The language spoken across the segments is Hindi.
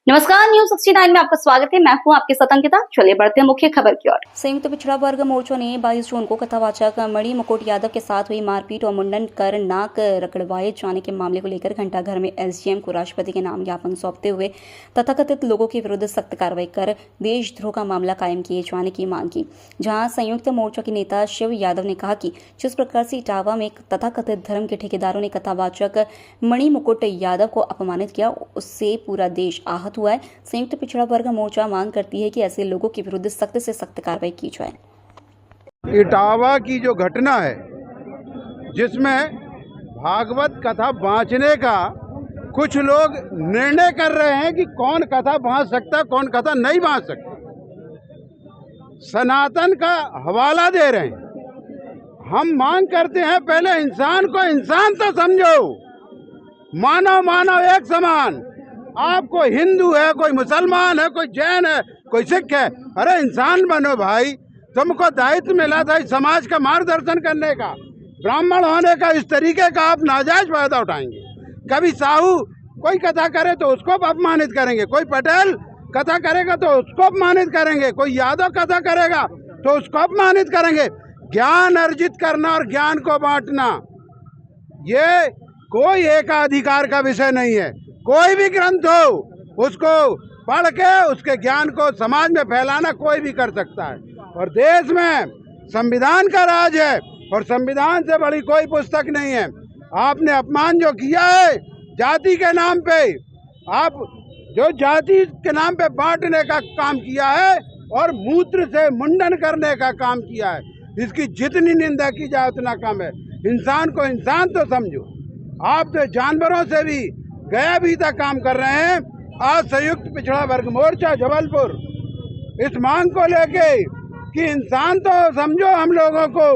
नमस्कार, न्यूज 69 में आपका स्वागत है। मैं हूं आपके साथ अंकिता। चलिए बढ़ते हैं मुख्य खबर की ओर। संयुक्त पिछड़ा वर्ग मोर्चा ने 22 जून को कथावाचक मणि मुकुट यादव के साथ हुई मारपीट और मुंडन कर नाक रगड़वाए जाने के मामले को लेकर घंटाघर में एसडीएम को राष्ट्रपति के नाम ज्ञापन सौंपते हुए तथाकथित लोगों के विरुद्ध सख्त कार्रवाई कर देशद्रोह का मामला कायम किए जाने की मांग की। जहां संयुक्त मोर्चा के नेता शिव यादव ने कहा कि जिस प्रकार से इटावा में तथाकथित धर्म के ठेकेदारों ने कथावाचक मणि मुकुट यादव को अपमानित किया, उससे पूरा देश आहत हुआ है। संयुक्त पिछड़ा वर्ग मोर्चा मांग करती है कि ऐसे लोगों के विरुद्ध सख्त से सख्त कार्रवाई की जाए। इटावा की जो घटना है जिसमें भागवत कथा बांचने का कुछ लोग निर्णय कर रहे हैं कि कौन कथा बांच सकता है, कौन कथा नहीं बांच सकता, सनातन का हवाला दे रहे हैं। हम मांग करते हैं पहले इंसान को इंसान तो समझो, मानव मानव एक समान। आपको हिंदू है, कोई मुसलमान है, कोई जैन है, कोई सिख है, अरे इंसान बनो भाई। तुमको दायित्व मिला था इस समाज का मार्गदर्शन करने का, ब्राह्मण होने का। इस तरीके का आप नाजायज फायदा उठाएंगे। कभी साहू कोई कथा करे तो उसको अपमानित करेंगे, कोई पटेल कथा करेगा तो उसको अपमानित करेंगे, कोई यादव कथा करेगा तो उसको अपमानित करेंगे। ज्ञान अर्जित करना और ज्ञान को बांटना ये कोई एकाधिकार का विषय नहीं है। कोई भी ग्रंथ हो उसको पढ़ के उसके ज्ञान को समाज में फैलाना कोई भी कर सकता है। और देश में संविधान का राज है और संविधान से बड़ी कोई पुस्तक नहीं है। आपने अपमान जो किया है जाति के नाम पे, आप जो जाति के नाम पे बांटने का काम किया है और मूत्र से मुंडन करने का काम किया है, इसकी जितनी निंदा की जाए उतना कम है। इंसान को इंसान तो समझो। आप तो जानवरों से भी गया भी तक काम कर रहे हैं। आज संयुक्त पिछड़ा वर्ग मोर्चा जबलपुर इस मांग को लेके कि इंसान तो समझो हम लोगों को,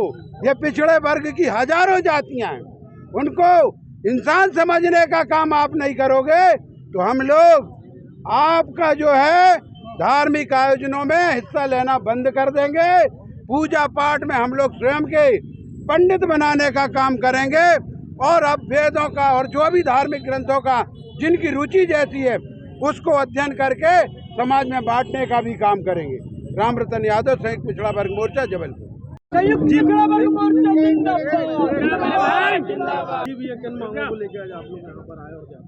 ये पिछड़े वर्ग की हजारों जातियां हैं, उनको इंसान समझने का काम आप नहीं करोगे तो हम लोग आपका जो है धार्मिक आयोजनों में हिस्सा लेना बंद कर देंगे। पूजा पाठ में हम लोग स्वयं के पंडित बनाने का काम करेंगे और अब वेदों का और जो भी धार्मिक ग्रंथों का जिनकी रुचि जैसी है उसको अध्ययन करके समाज में बांटने का भी काम करेंगे। राम रतन यादव, संयुक्त पिछड़ा वर्ग मोर्चा जबलपुर। संयुक्त पिछड़ा वर्ग मोर्चा जिंदाबाद। किन मांगों को लेकर आज आप लोग यहाँ पर आए और क्या?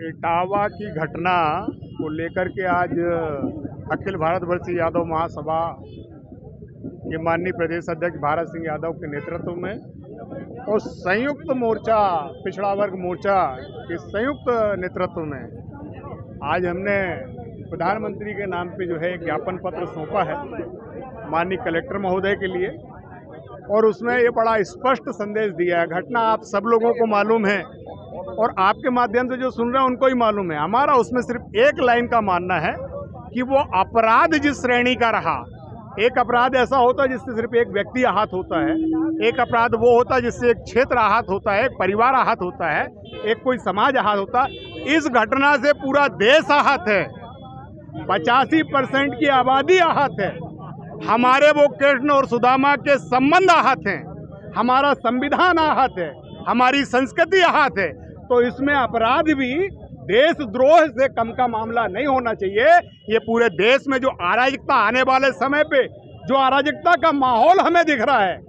इटावा की घटना को लेकर के आज अखिल भारतवर्षीय यादव महासभा के माननीय प्रदेश अध्यक्ष भारत सिंह यादव के नेतृत्व में और संयुक्त मोर्चा पिछड़ा वर्ग मोर्चा के संयुक्त नेतृत्व में आज हमने प्रधानमंत्री के नाम पे जो है एक ज्ञापन पत्र सौंपा है माननीय कलेक्टर महोदय के लिए। और उसमें ये बड़ा स्पष्ट संदेश दिया है। घटना आप सब लोगों को मालूम है और आपके माध्यम से जो सुन रहे हैं उनको ही मालूम है। हमारा उसमें सिर्फ एक लाइन का मानना है कि वो अपराध जिस श्रेणी का रहा, एक अपराध ऐसा होता है जिससे सिर्फ एक व्यक्ति आहत होता है, एक अपराध वो होता है जिससे एक क्षेत्र आहत होता है, एक परिवार आहत होता है, एक कोई समाज आहत होता है। इस घटना से पूरा देश आहत है, 85% की आबादी आहत है। हमारे वो कृष्ण और सुदामा के संबंध आहत हैं, हमारा संविधान आहत है, हमारी संस्कृति आहत है। तो इसमें अपराध भी देशद्रोह से कम का मामला नहीं होना चाहिए। ये पूरे देश में जो अराजकता आने वाले समय पे जो अराजकता का माहौल हमें दिख रहा है,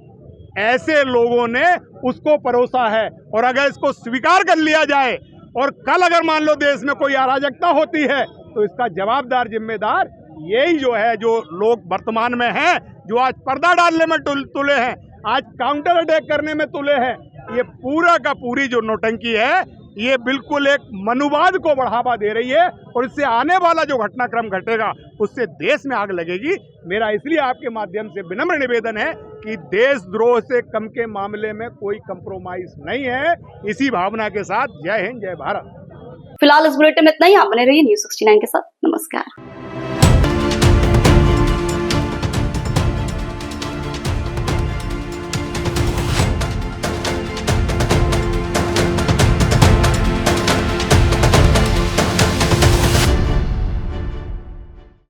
ऐसे लोगों ने उसको परोसा है। और अगर इसको स्वीकार कर लिया जाए और कल अगर मान लो देश में कोई अराजकता होती है तो इसका जवाबदार जिम्मेदार यही जो है, जो लोग वर्तमान में हैं, जो आज पर्दा डालने में तुले हैं, आज काउंटर अटैक करने में तुले हैं। ये पूरा का पूरी जो नौटंकी है ये बिल्कुल एक मनुवाद को बढ़ावा दे रही है और इससे आने वाला जो घटनाक्रम घटेगा उससे देश में आग लगेगी। मेरा इसलिए आपके माध्यम से विनम्र निवेदन है कि देशद्रोह से कम के मामले में कोई कंप्रोमाइज नहीं है। इसी भावना के साथ जय हिंद, जय भारत। फिलहाल इस बुलेटिन में इतना ही। आप बने रहिए न्यूज 69 के साथ। नमस्कार।